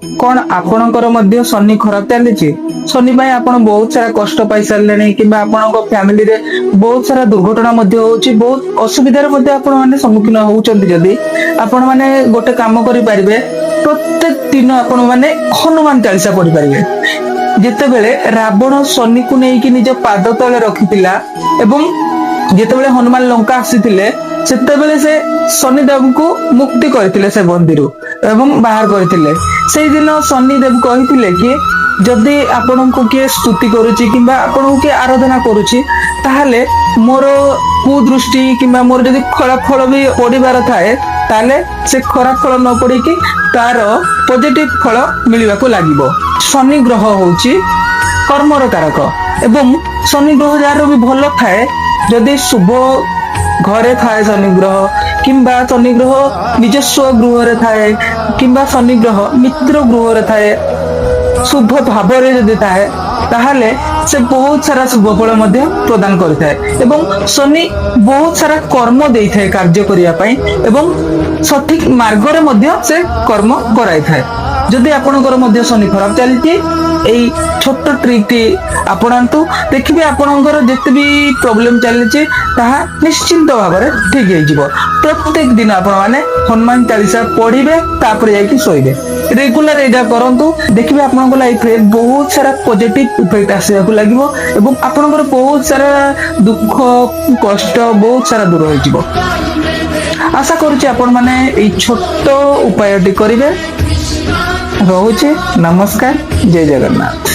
कौन आपणकर मध्य शनि खराब चली शनि पाई आपण बहुत सारा कष्ट पाई सारे कि फैमिली रे बहुत सारा दुर्घटना बहुत असुविधार आपण सम्मुखीन होती आपण मैंने गोटे काम करें प्रत्येक दिन आपण मैंने हनुमान चालीसा पढ़ी पारे जिते बेले रावण शनि को लेकिन निज पाद तले रखिथिला एवं जिते हनुमान लंका आसीथिले सेतेबेले से शनिदेव को मुक्ति करथिले से बंदीरु एवं बाहर करथिले से दिन शनिदेव कहिथिले कि जदि आपण को किए स्तुति करूची किंबा आपण को किए आराधना करूची ताहले मोर कुदृष्टि किंबा मोर जदि खराब फल भी पड़ीबार थाए ताले से खराब फल न पड़ी कि तार पॉजिटिव फल मिलवा को लागिबो। शनि ग्रह होची कर्मर कारक एवं शनि ग्रह जार भी भल थाए जदि शुभ घरे थाए शनि ग्रह किंबा शनि ग्रह निजस्व गृह थाए किंबा शनि ग्रह मित्र गृह थाए शुभ भाव जदि थाए ताहले से बहुत सारा शुभ फल प्रदान करथाए एवं शनि बहुत सारा कर्म देई थाए कार्य करिया पई एवं सठिक मार्ग रे मध्य से कर्म कराई थाए। जदि आपणकर मध्य शनि खराब चलती एई छोट ट्रिक टी आपणांतु देखिबे आपणकर जते भी प्रॉब्लम चलछि ताहा निश्चिंत भाव में ठीक हो जिवो। प्रत्येक दिन आपण माने हनुमान चालीसा पढ़िबे तापर जाई सोइबे रेगुलर एजा करंतु देखिबे आपनको लाइफ रे बहुत सारा पॉजिटिव इफेक्ट आसीबा को लागिवो एवं आपनकर बहुत सारा दुख कष्ट बहुत सारा दूर हो जिवो। आशा करूची आपण माने ए छोट उपायटी करिवे। रहुचे नमस्कार जय जगन्नाथ।